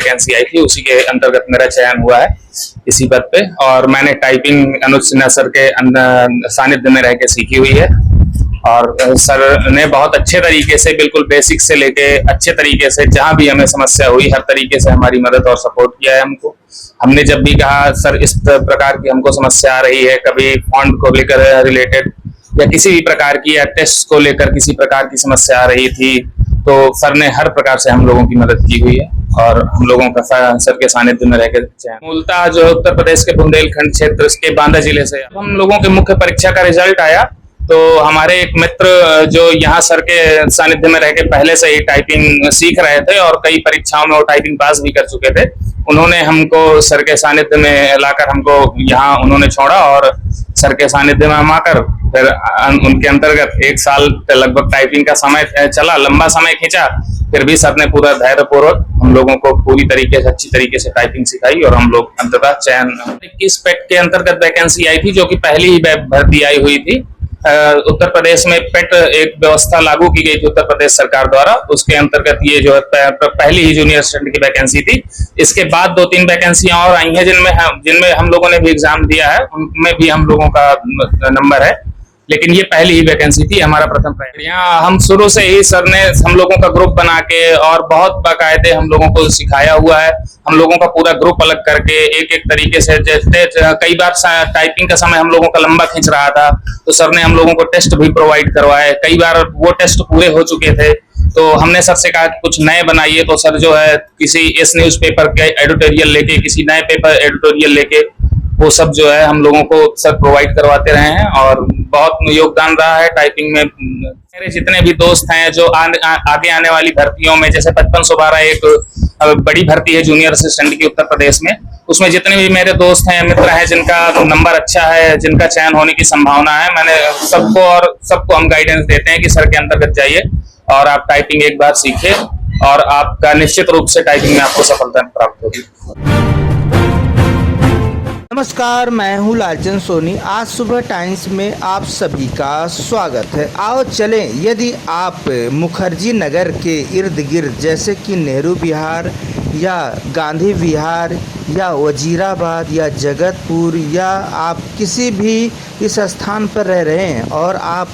Vacancy आई थी, उसी के अंतर्गत मेरा चयन हुआ है इसी पद पे। और मैंने टाइपिंग अनुज सिन्हा सर के सानिध्य में रह के सीखी हुई है। और सर ने बहुत अच्छे तरीके से, बिल्कुल बेसिक से लेके अच्छे तरीके से, जहां भी हमें समस्या हुई हर तरीके से हमारी मदद और सपोर्ट किया है हमको। हमने जब भी कहा सर इस प्रकार की हमको समस्या आ रही है, कभी फॉन्ट को लेकर रिलेटेड या किसी भी प्रकार की, या टेस्ट को लेकर किसी प्रकार की समस्या आ रही थी, तो सर ने हर प्रकार से हम लोगों की मदद की हुई है। और हम लोगों का सर के सानिध्य में रहकर मूलतः जो उत्तर प्रदेश के बुंदेलखंड क्षेत्र के बांदा जिले से हम लोगों के मुख्य परीक्षा का रिजल्ट आया, तो हमारे एक मित्र जो यहाँ सर के सानिध्य में रह के पहले से ही टाइपिंग सीख रहे थे और कई परीक्षाओं में वो टाइपिंग पास भी कर चुके थे, उन्होंने हमको सर के सानिध्य में लाकर हमको यहाँ उन्होंने छोड़ा। और सर के सानिध्य में हम आकर फिर उनके अंतर्गत 1 साल लगभग टाइपिंग का समय चला, लंबा समय खींचा, फिर भी सर ने पूरा धैर्य पूर्वक हम लोगों को पूरी तरीके से, अच्छी तरीके से टाइपिंग सिखाई और हम लोग अंततः चयन 21 पेट के अंतर्गत वैकेंसी आई थी, जो कि पहली ही भर्ती आई हुई थी। उत्तर प्रदेश में पेट एक व्यवस्था लागू की गई थी उत्तर प्रदेश सरकार द्वारा, उसके अंतर्गत ये जो है पहली ही जूनियर असिस्टेंट की वैकेंसी थी। इसके बाद 2-3 वैकेंसियां और आई हैं जिनमें हम लोगों ने भी एग्जाम दिया है, उनमें भी हम लोगों का नंबर है, लेकिन ये पहली ही वैकेंसी थी, हमारा प्रथम प्रयास। यहाँ हम शुरू से ही सर ने हम लोगों का ग्रुप बना के और बहुत बाकायदे हम लोगों को सिखाया हुआ है। हम लोगों का पूरा ग्रुप अलग करके एक एक तरीके से, जैसे कई बार टाइपिंग का समय हम लोगों का लंबा खींच रहा था, तो सर ने हम लोगों को टेस्ट भी प्रोवाइड करवाए। कई बार वो टेस्ट पूरे हो चुके थे, तो हमने सर से कहा कि कुछ नए बनाइए, तो सर जो है किसी इस न्यूज़पेपर के एडिटोरियल लेके, किसी नए पेपर एडिटोरियल लेके, वो सब जो है हम लोगों को सर प्रोवाइड करवाते रहे हैं और बहुत योगदान रहा है टाइपिंग में। मेरे जितने भी दोस्त हैं जो आगे आने वाली भर्तियों में, जैसे 5512 एक बड़ी भर्ती है जूनियर असिस्टेंट की उत्तर प्रदेश में, उसमें जितने भी मेरे दोस्त हैं, मित्र हैं, जिनका नंबर अच्छा है, जिनका चयन होने की संभावना है, मैंने सबको हम गाइडेंस देते हैं कि सर के अंतर्गत जाइए और आप टाइपिंग एक बार सीखिए और आपका निश्चित रूप से टाइपिंग में आपको सफलता प्राप्त होगी। नमस्कार, मैं हूँ लालचंद सोनी। आज सुबह टाइम्स में आप सभी का स्वागत है। आओ चलें, यदि आप मुखर्जी नगर के इर्द गिर्द जैसे कि नेहरू विहार या गांधी विहार या वजीराबाद या जगतपुर या आप किसी भी इस स्थान पर रह रहे हैं और आप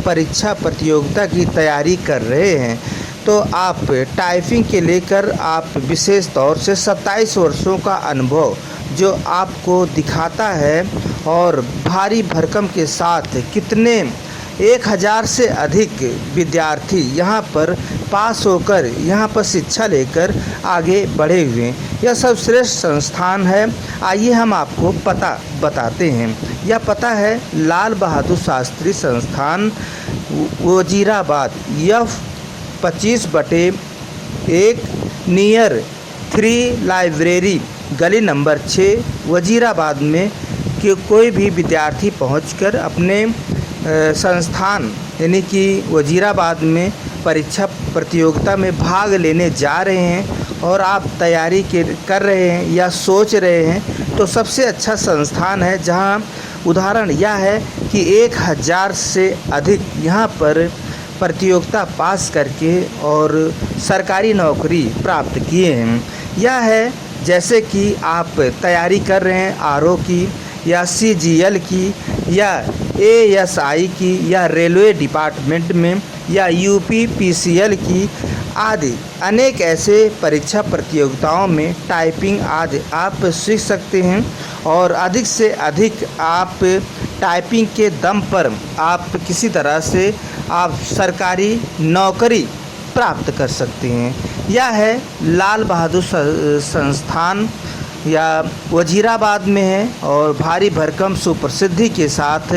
परीक्षा प्रतियोगिता की तैयारी कर रहे हैं, तो आप टाइपिंग के लेकर आप विशेष तौर से 27 वर्षों का अनुभव जो आपको दिखाता है और भारी भरकम के साथ कितने 1000 से अधिक विद्यार्थी यहाँ पर पास होकर यहाँ पर शिक्षा लेकर आगे बढ़े हुए हैं। यह सर्वश्रेष्ठ संस्थान है। आइए हम आपको पता बताते हैं। यह पता है लाल बहादुर शास्त्री संस्थान, वजीराबाद, F25/1 नियर 3 लाइब्रेरी, गली नंबर 6, वजीराबाद में कि कोई भी विद्यार्थी पहुंचकर अपने संस्थान यानी कि वजीराबाद में परीक्षा प्रतियोगिता में भाग लेने जा रहे हैं और आप तैयारी कर रहे हैं या सोच रहे हैं, तो सबसे अच्छा संस्थान है जहां उदाहरण यह है कि 1000 से अधिक यहाँ पर प्रतियोगिता पास करके और सरकारी नौकरी प्राप्त किए हैं। यह है जैसे कि आप तैयारी कर रहे हैं आरओ की या सीजीएल की या एएसआई की या रेलवे डिपार्टमेंट में या यूपीपीसीएल की आदि अनेक ऐसे परीक्षा प्रतियोगिताओं में टाइपिंग आदि आप सीख सकते हैं और अधिक से अधिक आप टाइपिंग के दम पर आप किसी तरह से आप सरकारी नौकरी प्राप्त कर सकते हैं। यह है लाल बहादुर संस्थान या वजीराबाद में है और भारी भरकम सुप्रसिद्धि के साथ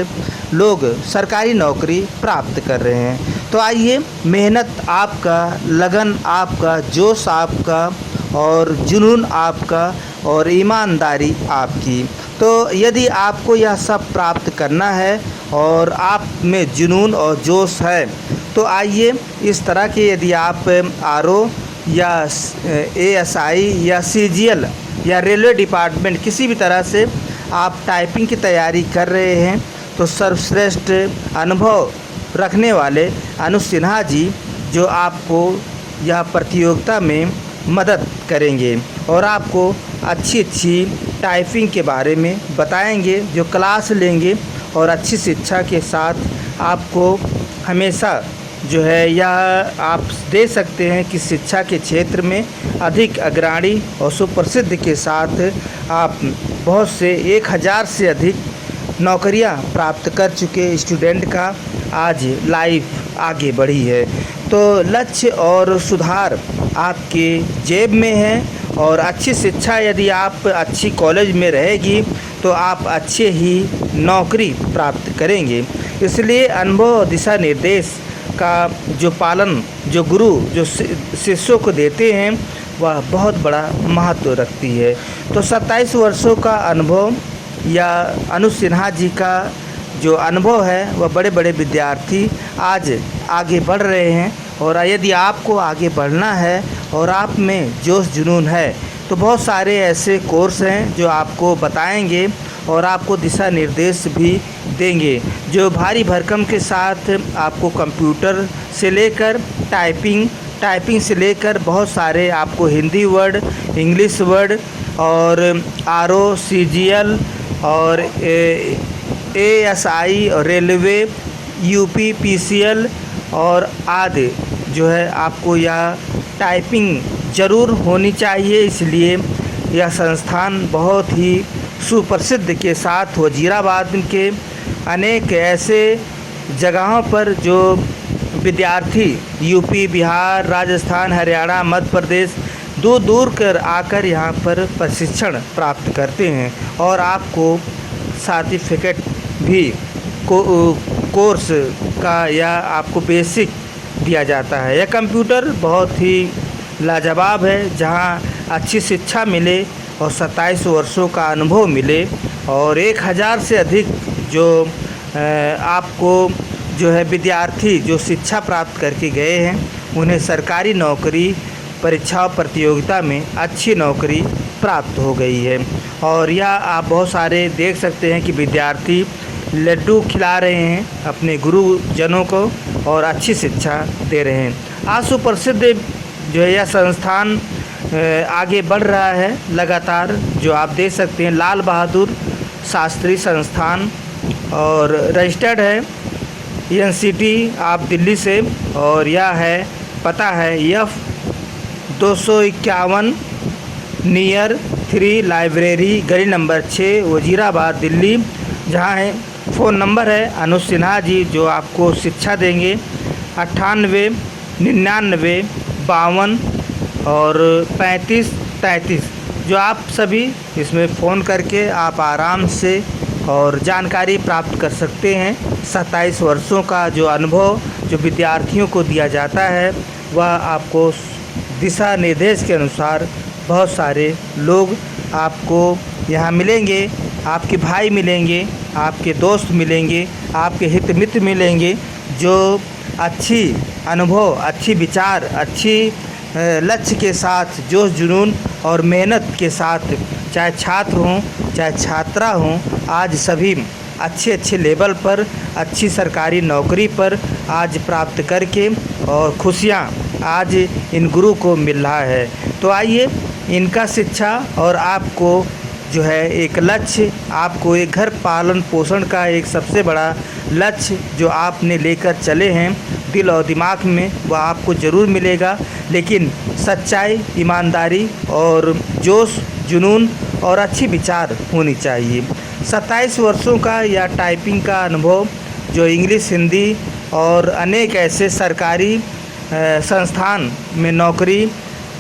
लोग सरकारी नौकरी प्राप्त कर रहे हैं। तो आइए, मेहनत आपका, लगन आपका, जोश आपका और जुनून आपका और ईमानदारी आपकी। तो यदि आपको यह सब प्राप्त करना है और आप में जुनून और जोश है, तो आइए, इस तरह के यदि आप आरओ या एएसआई या सीजीएल या रेलवे डिपार्टमेंट किसी भी तरह से आप टाइपिंग की तैयारी कर रहे हैं, तो सर्वश्रेष्ठ अनुभव रखने वाले अनुज सिन्हा जी जो आपको यह प्रतियोगिता में मदद करेंगे और आपको अच्छी अच्छी टाइपिंग के बारे में बताएंगे, जो क्लास लेंगे और अच्छी शिक्षा के साथ आपको हमेशा जो है यह आप दे सकते हैं कि शिक्षा के क्षेत्र में अधिक अग्रणी और सुप्रसिद्ध के साथ आप बहुत से 1000 से अधिक नौकरियां प्राप्त कर चुके स्टूडेंट का आज लाइफ आगे बढ़ी है। तो लक्ष्य और सुधार आपके जेब में है और अच्छी शिक्षा यदि आप अच्छी कॉलेज में रहेगी तो आप अच्छे ही नौकरी प्राप्त करेंगे। इसलिए अनुभव और दिशा निर्देश का जो पालन जो गुरु जो शिष्यों को देते हैं वह बहुत बड़ा महत्व रखती है। तो 27 वर्षों का अनुभव या अनुज सिन्हा जी का जो अनुभव है वह बड़े बड़े विद्यार्थी आज आगे बढ़ रहे हैं। और यदि आपको आगे बढ़ना है और आप में जोश जुनून है तो बहुत सारे ऐसे कोर्स हैं जो आपको बताएंगे और आपको दिशा निर्देश भी देंगे, जो भारी भरकम के साथ आपको कंप्यूटर से लेकर टाइपिंग से लेकर बहुत सारे आपको हिंदी वर्ड, इंग्लिश वर्ड और RO, CGL और ASI और रेलवे, UP, PCL और आदि जो है आपको यह टाइपिंग ज़रूर होनी चाहिए। इसलिए यह संस्थान बहुत ही सुप्रसिद्ध के साथ वजीराबाद के अनेक ऐसे जगहों पर जो विद्यार्थी यूपी, बिहार, राजस्थान, हरियाणा, मध्य प्रदेश दूर दूर कर आकर यहाँ पर प्रशिक्षण प्राप्त करते हैं और आपको सर्टिफिकेट भी कोर्स का या आपको बेसिक दिया जाता है। यह कंप्यूटर बहुत ही लाजवाब है, जहाँ अच्छी शिक्षा मिले और 27 वर्षों का अनुभव मिले और 1000 से अधिक जो आपको जो है विद्यार्थी जो शिक्षा प्राप्त करके गए हैं उन्हें सरकारी नौकरी परीक्षा प्रतियोगिता में अच्छी नौकरी प्राप्त हो गई है। और यह आप बहुत सारे देख सकते हैं कि विद्यार्थी लड्डू खिला रहे हैं अपने गुरुजनों को और अच्छी शिक्षा दे रहे हैं। आज सुप्रसिद्ध जो है यह संस्थान आगे बढ़ रहा है लगातार, जो आप देख सकते हैं लाल बहादुर शास्त्री संस्थान और रजिस्टर्ड है NCT आप दिल्ली से और यह है पता है F 251 नियर 3 लाइब्रेरी गली नंबर 6 वजीराबाद दिल्ली, जहाँ है फ़ोन नंबर है अनुज सिन्हा जी जो आपको शिक्षा देंगे 98 99 52 और 35 33, जो आप सभी इसमें फ़ोन करके आप आराम से और जानकारी प्राप्त कर सकते हैं। 27 वर्षों का जो अनुभव जो विद्यार्थियों को दिया जाता है वह आपको दिशा निर्देश के अनुसार बहुत सारे लोग आपको यहाँ मिलेंगे, आपके भाई मिलेंगे, आपके दोस्त मिलेंगे, आपके हित मित्र मिलेंगे, जो अच्छी अनुभव, अच्छी विचार, अच्छी लक्ष्य के साथ जोश जुनून और मेहनत के साथ, चाहे छात्र हों चाहे छात्रा हों, आज सभी अच्छे लेवल पर अच्छी सरकारी नौकरी पर आज प्राप्त करके और खुशियाँ आज इन गुरु को मिल रहा है। तो आइए इनका शिक्षा और आपको जो है एक लक्ष्य, आपको एक घर पालन पोषण का एक सबसे बड़ा लक्ष्य जो आपने लेकर चले हैं दिल और दिमाग में, वह आपको ज़रूर मिलेगा। लेकिन सच्चाई, ईमानदारी और जोश जुनून और अच्छी विचार होनी चाहिए। 27 वर्षों का या टाइपिंग का अनुभव जो इंग्लिश, हिंदी और अनेक ऐसे सरकारी संस्थान में नौकरी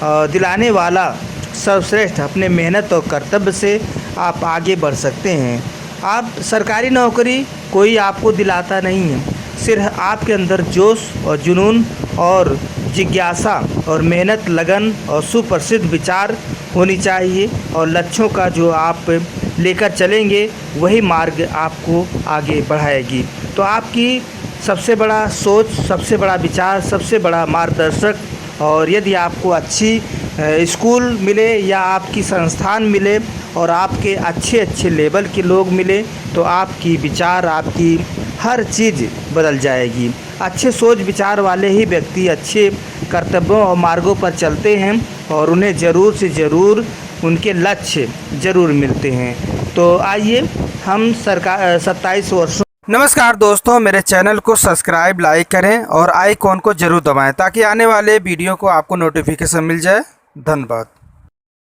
दिलाने वाला सर्वश्रेष्ठ अपने मेहनत और कर्तव्य से आप आगे बढ़ सकते हैं। आप सरकारी नौकरी कोई आपको दिलाता नहीं है, सिर्फ आपके अंदर जोश और जुनून और जिज्ञासा और मेहनत, लगन और सुप्रसिद्ध विचार होनी चाहिए और लक्ष्यों का जो आप लेकर चलेंगे वही मार्ग आपको आगे बढ़ाएगी। तो आपकी सबसे बड़ा सोच, सबसे बड़ा विचार, सबसे बड़ा मार्गदर्शक, और यदि आपको अच्छी स्कूल मिले या आपकी संस्थान मिले और आपके अच्छे लेवल के लोग मिले तो आपकी विचार, आपकी हर चीज़ बदल जाएगी। अच्छे सोच विचार वाले ही व्यक्ति अच्छे कर्तव्यों और मार्गों पर चलते हैं और उन्हें ज़रूर से ज़रूर उनके लक्ष्य ज़रूर मिलते हैं। तो आइए हम सरकार 27 वर्षों। नमस्कार दोस्तों, मेरे चैनल को सब्सक्राइब लाइक करें और आइकॉन को ज़रूर दबाएं ताकि आने वाले वीडियो को आपको नोटिफिकेशन मिल जाए। धन्यवाद।